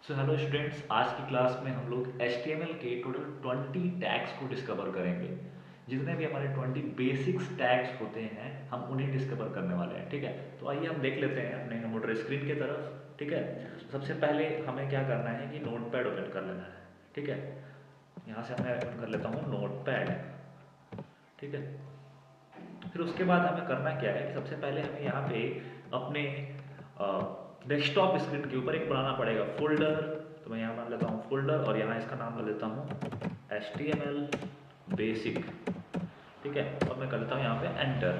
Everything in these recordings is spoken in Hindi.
सो हेलो स्टूडेंट्स, आज की क्लास में हम लोग HTML के टोटल 20 टैग्स को डिस्कवर करेंगे। जितने भी हमारे 20 बेसिक्स टैग्स होते हैं हम उन्हें डिस्कवर करने वाले हैं। ठीक है, तो आइए हम देख लेते हैं अपने कंप्यूटर स्क्रीन की तरफ। ठीक है, तो सबसे पहले हमें क्या करना है कि नोटपैड ओपन कर लेना है। ठीक है, यहाँ से मैं ओपन कर लेता हूँ नोटपैड। ठीक है, फिर उसके बाद हमें करना क्या है कि सबसे पहले हमें यहाँ पे अपने डेस्कटॉप स्क्रीन के ऊपर एक बनाना पड़ेगा फोल्डर। तो मैं यहाँ मान लेता हूँ फोल्डर और यहाँ इसका नाम कर लेता हूँ HTML बेसिक। ठीक है, अब मैं कर लेता हूँ यहाँ पे एंटर।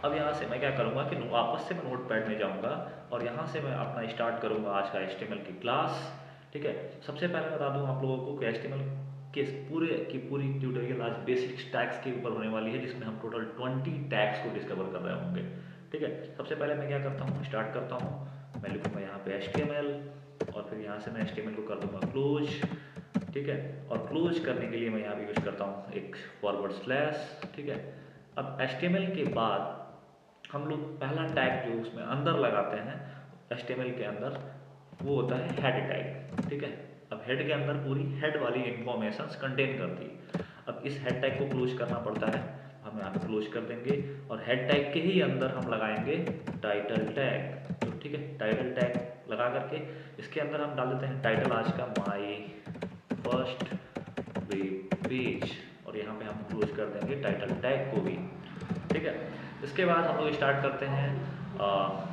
अब यहाँ से मैं क्या करूँगा कि वापस से मैं नोटपैड में जाऊँगा और यहाँ से मैं अपना स्टार्ट करूँगा आज का HTML की क्लास। ठीक है, सबसे पहले बता दूँ आप लोगों को कि HTML के पूरे की पूरी ट्यूटोरियल आज बेसिक टैग्स के ऊपर होने वाली है, जिसमें हम टोटल 20 टैग्स को डिस्कवर कर रहे होंगे। ठीक है, सबसे पहले मैं क्या करता हूँ, स्टार्ट करता हूँ। मैं लिखूँगा यहाँ पे HTML और फिर यहाँ से मैं HTML को कर दूँगा क्लोज। ठीक है, और क्लोज करने के लिए मैं यहाँ पे यूज करता हूँ एक फॉरवर्ड स्लैश। ठीक है, अब HTML के बाद हम लोग पहला टैग जो उसमें अंदर लगाते हैं HTML के अंदर, वो होता है हेड टैग। ठीक है, अब हेड के अंदर पूरी हेड वाली इंफॉर्मेशन कंटेन करती है। अब इस हेड टैग को क्लोज करना पड़ता है, हम यहाँ पे क्लोज कर देंगे और हेड टैग के ही अंदर हम लगाएंगे टाइटल टैग। तो ठीक है, टाइटल टैग लगा करके इसके अंदर हम डाल देते हैं टाइटल आज का माई फर्स्ट वेब पेज, और यहाँ पे हम क्लोज कर देंगे टाइटल टैग को भी। ठीक है, इसके बाद हम लोग स्टार्ट करते हैं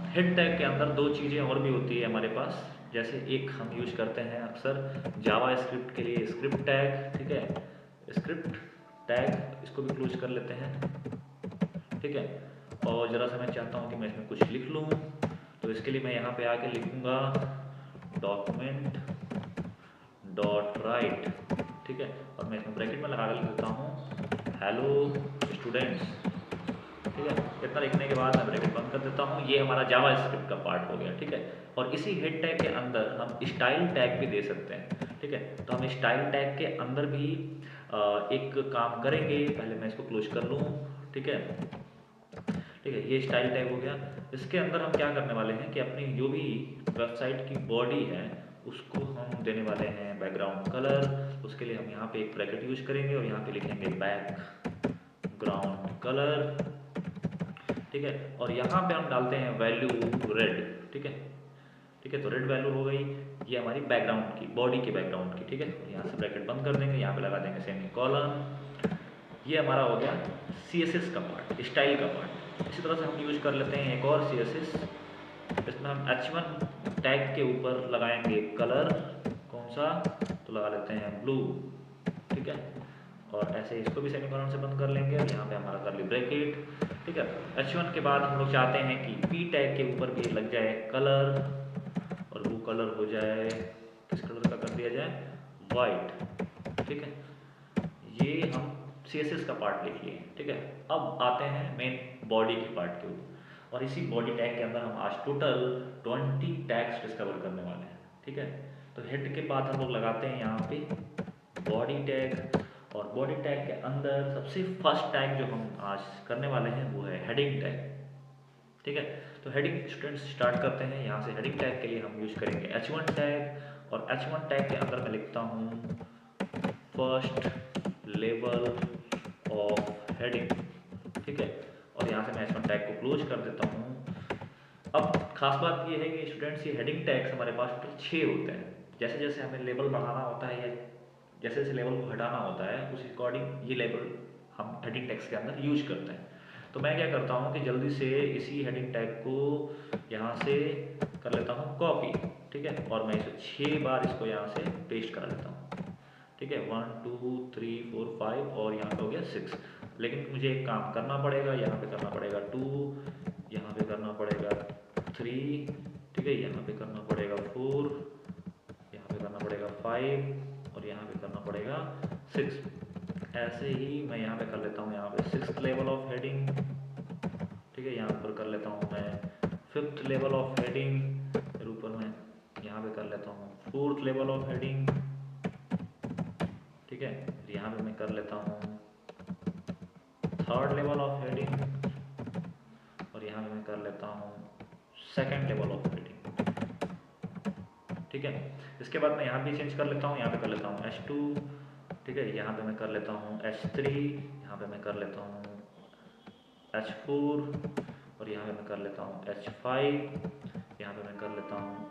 हेड टैग के अंदर दो चीज़ें और भी होती है हमारे पास। जैसे एक हम यूज करते हैं अक्सर जावा स्क्रिप्ट के लिए स्क्रिप्ट टैग। ठीक है, स्क्रिप्ट टैग इसको भी क्लोज कर लेते हैं। ठीक है, और ज़रा सा मैं चाहता हूँ कि मैं इसमें कुछ लिख लूँ, तो इसके लिए मैं यहाँ पे आके लिखूँगा डॉक्यूमेंट डॉट राइट। ठीक है, और मैं इसमें ब्रैकेट में लगा कर लिख देता हूँ हेलो स्टूडेंट्स। ठीक है, इतना लिखने के बाद मैं ब्रैकेट बंद कर देता हूँ। ये हमारा जावा स्क्रिप्ट का पार्ट हो गया। ठीक है, और इसी हेड टैग के अंदर हम स्टाइल टैग भी दे सकते हैं। ठीक है, तो हम स्टाइल टैग के अंदर भी एक काम करेंगे। पहले मैं इसको क्लोज कर लूँ। ठीक है, ठीक है, ये स्टाइल टैग हो गया। इसके अंदर हम क्या करने वाले हैं कि अपनी जो भी वेबसाइट की बॉडी है उसको हम देने वाले हैं बैकग्राउंड कलर। उसके लिए हम यहाँ पे एक ब्रैकेट यूज करेंगे और यहाँ पे लिखेंगे बैकग्राउंड कलर। ठीक है, और यहाँ पे हम डालते हैं वैल्यू रेड। ठीक है, ठीक है, तो रेड वैल्यू हो गई ये हमारी बैकग्राउंड की, बॉडी के बैकग्राउंड की। ठीक है, और यहाँ से ब्रैकेट बंद कर देंगे, यहाँ पे लगा देंगे सेमी कॉलन। ये हमारा हो गया CSS का पार्ट, स्टाइल का पार्ट। इसी तरह से हम यूज कर लेते हैं एक और CSS। इसमें हम H1 टैग के ऊपर लगाएंगे कलर। कौन सा, तो लगा लेते हैं ब्लू। ठीक है, और ऐसे इसको भी सेमीकोलन से बंद कर लेंगे और यहाँ पे हमारा कर ली ब्रैकेट। ठीक है, H1 के बाद हम लोग चाहते हैं कि P टैग के ऊपर भी लग जाए कलर, और वो कलर हो जाए, किस कलर का कर दिया जाए, वाइट। ठीक है, ये हम CSS का पार्ट लिख लिए। ठीक है, अब आते हैं मेन बॉडी के पार्ट के ऊपर, और इसी बॉडी टैग के अंदर हम आज टोटल 20 टैग्स डिस्कवर करने वाले हैं। ठीक है, तो हेड के बाद हम लोग लगाते हैं यहाँ पे बॉडी टैग, और बॉडी टैग के अंदर सबसे फर्स्ट टैग जो हम आज करने वाले हैं वो है हेडिंग टैग। ठीक है, तो हेडिंग स्टूडेंट्स स्टार्ट करते हैं। यहाँ से हेडिंग टैग के लिए हम यूज करेंगे H1 टैग, और H1 टैग के अंदर मैं लिखता हूँ फर्स्ट लेवल ऑफ हेडिंग। ठीक है, और यहाँ से मैं H1 टैग को क्लोज कर देता हूँ। अब खास बात ये है कि स्टूडेंट्स ये हेडिंग टैग्स हमारे पास टोटल 6 होते हैं। जैसे जैसे हमें लेवल बढ़ाना होता है या जैसे जैसे लेवल को हटाना होता है उस अकॉर्डिंग ये लेवल हम हेडिंग टैग्स के अंदर यूज करते हैं। तो मैं क्या करता हूँ कि जल्दी से इसी हेडिंग टैग को यहाँ से कर लेता हूँ कॉपी। ठीक है, और मैं इसे 6 बार इसको यहाँ से पेस्ट करा लेता हूँ। ठीक है, 1 2 3 4 5 और यहाँ पे हो गया 6। लेकिन मुझे एक काम करना पड़ेगा, यहाँ पे करना पड़ेगा 2, यहाँ पे करना पड़ेगा 3। ठीक है, यहाँ पे करना पड़ेगा 4, यहाँ पे करना पड़ेगा 5 और यहाँ पे करना पड़ेगा 6। ऐसे ही मैं यहाँ पे कर लेता हूँ यहाँ पे 6th लेवल ऑफ हेडिंग। ठीक है, यहाँ पर कर लेता हूँ मैं 5th लेवल ऑफ हेडिंग, फिर ऊपर में यहाँ पे कर लेता हूँ 4th लेवल ऑफ हेडिंग। ठीक है, फिर यहाँ पे मैं कर लेता हूँ 3rd लेवल ऑफ हेडिंग, और यहाँ पे मैं कर लेता हूँ 2nd लेवल ऑफ हेडिंग। ठीक ठीक है। इसके बाद मैं यहाँ भी चेंज कर लेता हूँ, यहाँ पे कर लेता हूँ H2, ठीक है। यहाँ पे मैं कर लेता हूँ H3, यहाँ पे मैं कर लेता हूँ H4 और यहाँ पे मैं कर लेता हूँ H5, यहाँ पे मैं कर लेता हूँ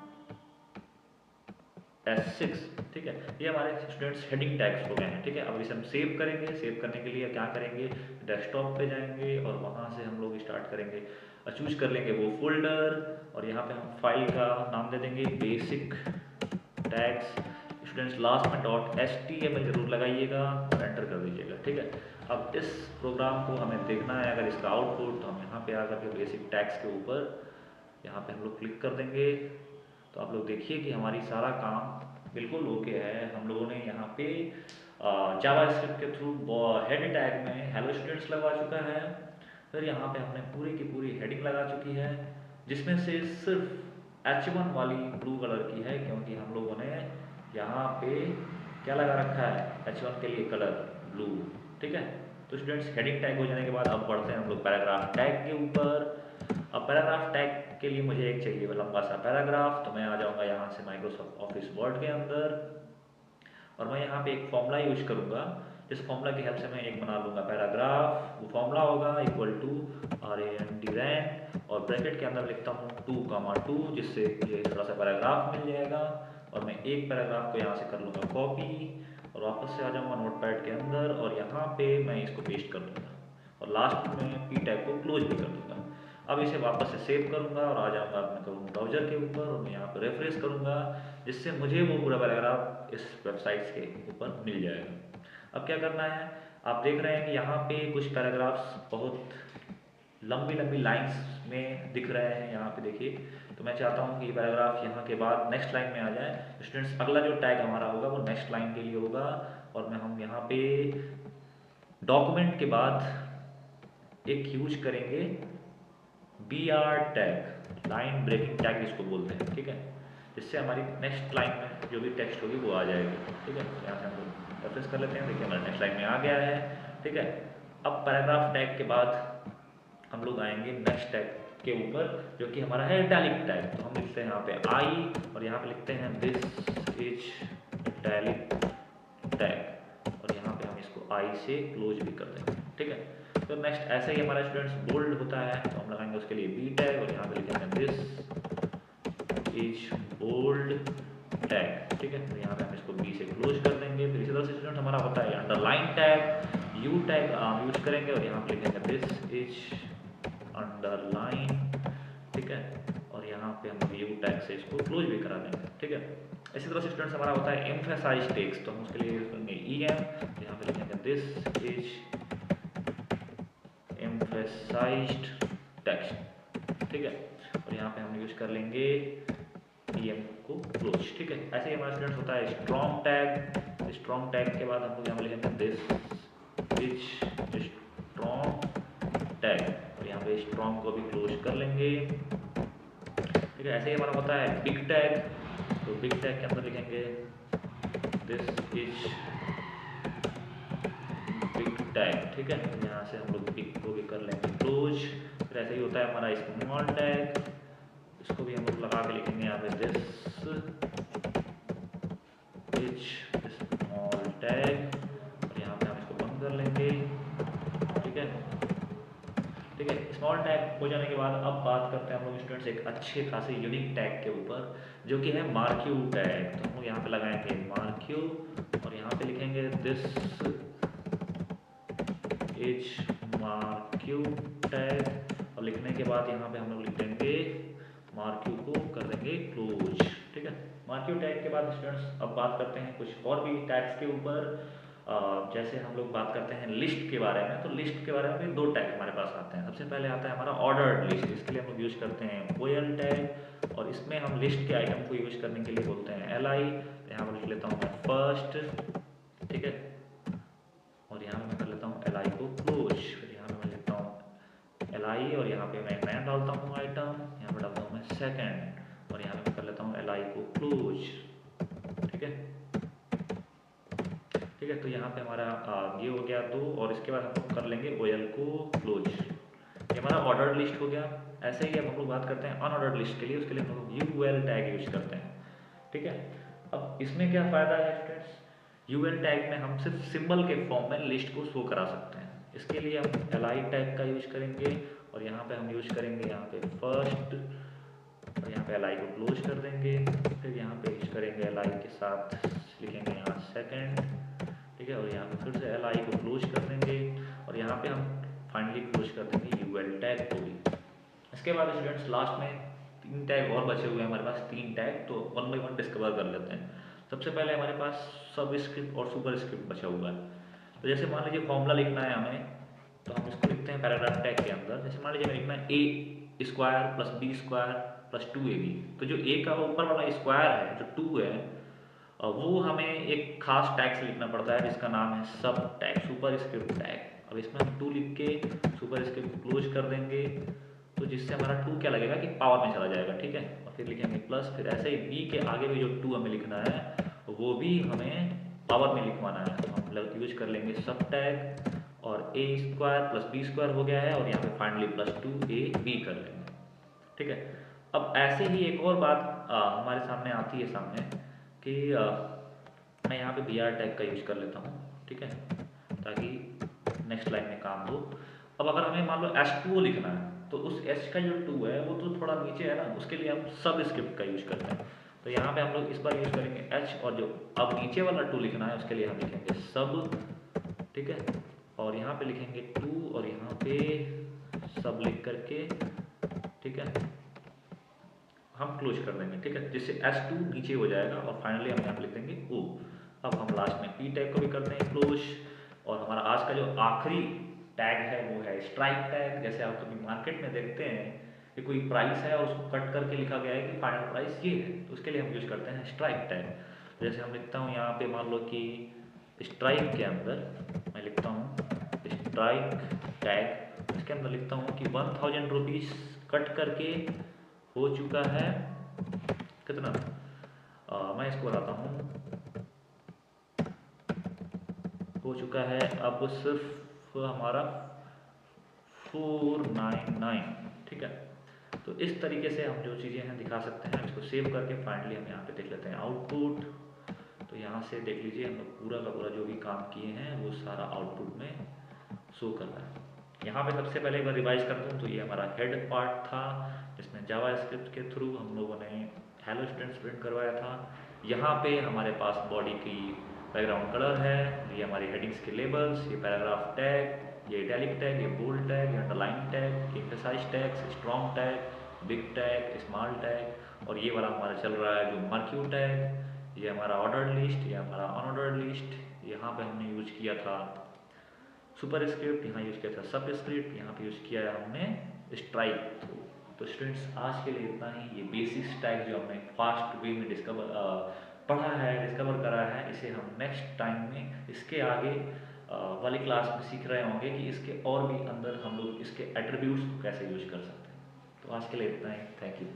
S6, ठीक है। ये हमारे स्टूडेंट्स हेडिंग टैग्स हो गए हैं, ठीक है। अब इसे हम सेव करेंगे। सेव करने के लिए क्या करेंगे, डेस्कटॉप पे जाएंगे और वहाँ से हम लोग स्टार्ट करेंगे, चूज कर लेंगे वो फोल्डर और यहाँ पे हम फाइल का नाम दे देंगे बेसिक टैग्स। स्टूडेंट्स लास्ट में .html जरूर लगाइएगा और एंटर कर दीजिएगा, ठीक है। अब इस प्रोग्राम को हमें देखना है, अगर इसका आउटपुट, तो हम यहाँ पे आकर के बेसिक टैग्स के ऊपर यहाँ पे हम लोग क्लिक कर देंगे। तो आप लोग देखिए कि हमारी सारा काम बिल्कुल ओके है। हम लोगों ने यहाँ पे जावास्क्रिप्ट के थ्रू हेड टैग में हेलो स्टूडेंट्स लगवा चुका है। फिर यहाँ पे हमने पूरी की पूरी हेडिंग लगा चुकी है, जिसमें से सिर्फ H1 वाली ब्लू कलर की है, क्योंकि हम लोगों ने यहाँ पे क्या लगा रखा है, H1 के लिए कलर ब्लू, ठीक है। तो स्टूडेंट्स हेडिंग टैग हो जाने के बाद अब बढ़ते हैं हम लोग पैराग्राफ टैग के ऊपर। अब पैराग्राफ टैग के लिए मुझे एक चाहिए लंबा सा पैराग्राफ, तो मैं आ जाऊँगा यहाँ से माइक्रोसॉफ्ट ऑफिस वर्ड के अंदर और मैं यहाँ पे एक फॉर्मूला यूज करूँगा। जिस फॉर्मूला की हेल्प से मैं एक बना लूँगा पैराग्राफ। वो फॉर्मूला होगा इक्वल टू RAND और ब्रैकेट के अंदर लिखता हूँ 2,2, जिससे मुझे थोड़ा सा पैराग्राफ मिल जाएगा। और मैं एक पैराग्राफ को यहाँ से कर लूँगा कॉपी और वापस से आ जाऊँगा नोटपैड के अंदर और यहाँ पे मैं इसको पेस्ट कर दूँगा और लास्ट में P टैग को क्लोज भी कर दूँगा। अब इसे वापस से सेव करूँगा और आ जाऊँगा अपने करूँगा ब्राउजर के ऊपर और मैं यहाँ पर रेफ्रेश करूँगा, जिससे मुझे वो पूरा पैराग्राफ इस वेबसाइट के ऊपर मिल जाएगा। अब क्या करना है, आप देख रहे हैं कि यहाँ पे कुछ पैराग्राफ्स बहुत लंबी लंबी लाइंस में दिख रहे हैं, यहाँ पे देखिए। तो मैं चाहता हूँ कि ये पैराग्राफ यहाँ के बाद नेक्स्ट लाइन में आ जाए। स्टूडेंट्स अगला जो टैग हमारा होगा वो नेक्स्ट लाइन के लिए होगा और मैं हम यहाँ पे डॉक्यूमेंट के बाद एक यूज करेंगे BR tag, line breaking tag जिसको बोलते हैं, ठीक है। जिससे हमारी नेक्स्ट लाइन में जो भी टेक्स्ट होगी वो आ जाएगी, ठीक है। यहाँ से हम लोग रेफरेंस कर लेते हैं, देखिए हमारा नेक्स्ट लाइन में आ गया है, ठीक है। अब पैराग्राफ टैग के बाद हम लोग आएंगे नेक्स्ट टैग के ऊपर, जो कि हमारा है इटैलिक टैग। तो हम लिखते हैं यहाँ पे I और यहाँ पे लिखते हैं दिस इज इटैलिक टैग और यहाँ पे हम इसको I से क्लोज भी कर देंगे, ठीक है। तो नेक्स्ट ऐसे ही हमारा स्टूडेंट्स बोल्ड होता है, तो हम लगाएंगे उसके लिए B टैग और यहाँ पे लिखेंगे दिस इज बोल्ड टैग, ठीक है। तो यहाँ पे हम इसको B से क्लोज कर देंगे। फिर इसी तरह से स्टूडेंट हमारा होता है underline tag, U tag use करेंगे और यहाँ पे लिखेंगे दिस इज अंडरलाइन, ठीक है। और यहाँ पे हम U टैग से इसको क्लोज भी करा देंगे, ठीक है। इसी तरह से स्टूडेंट्स हमारा होता है एम्फेसाइज टेक्स्ट, तो हम उसके लिए यूज करेंगे EM, यहाँ पे लिखेंगे दिस इज एम्फेसाइज्ड टेक्स्ट, ठीक है। और यहाँ पे हम यूज कर लेंगे EM को क्लोज, ठीक है। ऐसे ही हमारा स्टूडेंट्स होता है स्ट्रॉन्ग टैग। स्ट्रॉन्ग टैग के बाद हम लोग यहाँ पे लिखेंगे दिस इज स्ट्रॉन्ग टैग और यहाँ पे स्ट्रॉन्ग को भी क्लोज कर लेंगे, ठीक है। ऐसे ही हमारा होता है बिग टैग, तो बिग टैग के अंदर लिखेंगे दिस इज बिग टैग, ठीक है। यहाँ से हम लोग बिग को भी कर लेंगे क्लोज। फिर ऐसे ही होता है हमारा स्मॉल टैग, इसको भी हम लोग लगा के लिखेंगे यहाँ पे दिस इज स्मॉल टैग और यहाँ पे हम इसको बंद कर लेंगे, ठीक है, ठीक है। स्मॉल टैग हो जाने के बाद अब बात करते हैं हम लोग स्टूडेंट्स एक अच्छे खासे यूनिक टैग के ऊपर, जो कि है मार्क्यू टैग। तो हम लोग यहाँ पे लगाएंगे मार्क्यू और यहाँ पे लिखेंगे दिस इज मार्क्यू टैग और लिखने के बाद यहाँ पे हम लोग लिख देंगे मार्क्यू को कर देंगे क्लोज, ठीक है। मार्क्यू टैग के बाद स्टूडेंट्स अब बात करते हैं कुछ और भी टैग्स के ऊपर। जैसे हम लोग बात करते हैं लिस्ट के बारे में, तो लिस्ट के बारे में भी दो टैग हमारे पास आते हैं। सबसे पहले आता है हमारा ऑर्डर्ड लिस्ट, इसके लिए हम लोग यूज करते हैं OL टैग और इसमें हम लिस्ट के आइटम को यूज करने के लिए बोलते हैं LI। तो यहाँ पर लिख लेता हूँ मैं फर्स्ट, ठीक है, और यहाँ पे मैं कर लेता हूँ LI को क्लोज। फिर यहाँ पे मैं लिखता हूँ LI और यहाँ पे मैं नया डालता हूँ आइटम, यहाँ पे डालता हूँ मैं सेकेंड और यहाँ पे मैं कर लेता हूँ LI को क्लोज, ठीक है, ठीक है। तो यहाँ पे हमारा ये हो गया दो और इसके बाद हम लोग कर लेंगे OL को क्लोज। ये हमारा ऑर्डर्ड लिस्ट हो गया। ऐसे ही अब हम लोग बात करते हैं अनऑर्डर्ड लिस्ट के लिए, उसके लिए हम लोग UL टैग यूज करते हैं, ठीक है। ठीक है। अब इसमें क्या फ़ायदा है स्टूडेंट्स, यूएल टैग में हम सिर्फ सिंबल के फॉर्म में लिस्ट को शो करा सकते हैं। इसके लिए हम एलआई टैग का यूज करेंगे और यहाँ पे हम यूज करेंगे यहाँ पे फर्स्ट, और यहाँ पे एल आई को क्लोज कर देंगे। फिर यहाँ पे यूज करेंगे एल आई के साथ लिखेंगे यहाँ सेकंड, ठीक है, और यहाँ पे फिर से एल आई को क्लोज कर देंगे और यहाँ पे हम फाइनली क्लोज कर देंगे यूएल टैग को भी। इसके बाद स्टूडेंट्स लास्ट में 3 टैग और बचे हुए हैं हमारे पास, 3 टैग, तो वन बाई वन डिस्कवर कर लेते हैं। सबसे पहले हमारे पास सब स्क्रिप्ट और सुपर स्क्रिप्ट बचा हुआ है। तो जैसे मान लीजिए फॉर्मूला लिखना है हमें, तो हम इसको लिखते हैं पैराग्राफ टैग के अंदर। जैसे मान लीजिए हमें लिखना है A square plus B square plus 2ab, तो जो ए का ऊपर वाला स्क्वायर है, जो 2 है, वो हमें एक खास टैग से लिखना पड़ता है जिसका नाम है सब टैग, सुपर स्क्रिप्ट टैग। अब इसमें हम 2 लिख के सुपर स्क्रिप्ट क्लोज कर देंगे, तो जिससे हमारा 2 क्या लगेगा कि पावर में चला जाएगा, ठीक है, और फिर लिखेंगे प्लस, फिर ऐसे ही बी के आगे भी जो 2 हमें लिखना है वो भी हमें पावर में लिखवाना है। तो हम यूज कर लेंगे सब टैग, और ए स्क्वायर प्लस बी स्क्वायर हो गया है, और यहाँ पे फाइनली प्लस 2ab कर लेंगे, ठीक है। अब ऐसे ही एक और बात हमारे सामने आती है सामने कि मैं यहाँ पे बी आर टैग का यूज कर लेता हूँ, ठीक है, ताकि नेक्स्ट लाइन में काम हो। अब अगर हमें मान लो H2O लिखना है, तो उस H का जो 2 है वो तो थोड़ा नीचे है ना, उसके लिए हम सब स्क्रिप्ट का यूज करते हैं। तो यहाँ पे हम लोग इस बार यूज करेंगे H, और जो अब नीचे वाला 2 लिखना है उसके लिए हम लिखेंगे सब, ठीक है, और यहाँ पे लिखेंगे 2 और यहाँ पे सब लिख करके, ठीक है, हम क्लोज कर देंगे, ठीक है, जिससे H2 नीचे हो जाएगा, और फाइनली हम यहाँ पे लिख देंगे O। अब हम लास्ट में P टैग को भी करते हैं क्लोज, और हमारा आज का जो आखिरी टैग है वो है स्ट्राइक टैग। जैसे आप कभी मार्केट में देखते हैं कि कोई प्राइस है और उसको कट करके लिखा गया है कि फाइनल प्राइस ये है, तो उसके लिए हम यूज करते हैं स्ट्राइक टैग। जैसे हम लिखता हूँ यहाँ पे, मान लो कि स्ट्राइक के अंदर मैं लिखता हूँ स्ट्राइक टैग, इसके अंदर लिखता हूँ कि 1000 रुपीज़ कट करके हो चुका है कितना, मैं इसको बताता हूँ, हो चुका है अब सिर्फ हमारा 499, ठीक है। तो इस तरीके से हम जो चीज़ें हैं दिखा सकते हैं। इसको सेव करके फाइनली हम यहाँ पे देख लेते हैं आउटपुट। तो यहाँ से देख लीजिए हम लोग पूरा का पूरा जो भी काम किए हैं वो सारा आउटपुट में शो कर रहा है। यहाँ पे सबसे पहले एक बार रिवाइज करता हूँ, तो ये हमारा हेड पार्ट था जिसमें जावा स्क्रिप्ट के थ्रू हम लोगों ने हेलो स्टूडेंट्स प्रिंट करवाया था। यहाँ पे हमारे पास बॉडी की बैकग्राउंड कलर है, ये हमारी हेडिंग्स के लेबल्स, ये पैराग्राफ टैग, ये इटैलिक टैग, ये बोल्ड टैग, ये अंडरलाइन टैग, ये emphasise tag, strong tag, big tag, small tag, और ये वाला हमारा चल रहा है जो मर्क्यू टैग, ये हमारा ऑर्डर्ड लिस्ट, ये हमारा अनऑर्डर्ड लिस्ट। यहाँ पे हमने यूज किया था सुपर स्क्रिप्ट, यहाँ यूज किया था सब स्क्रिप्ट, यहाँ पे यूज किया है हमने स्ट्राइक। तो स्टूडेंट्स आज के लिए इतना ही। ये बेसिक्स टैग जो हमने फास्ट वे में पढ़ा है, डिस्कवर करा है, इसे हम नेक्स्ट टाइम में इसके आगे वाली क्लास में सीख रहे होंगे कि इसके और भी अंदर हम लोग इसके एट्रीब्यूट्स को कैसे यूज कर सकते हैं। तो आज के लिए इतना ही, थैंक यू।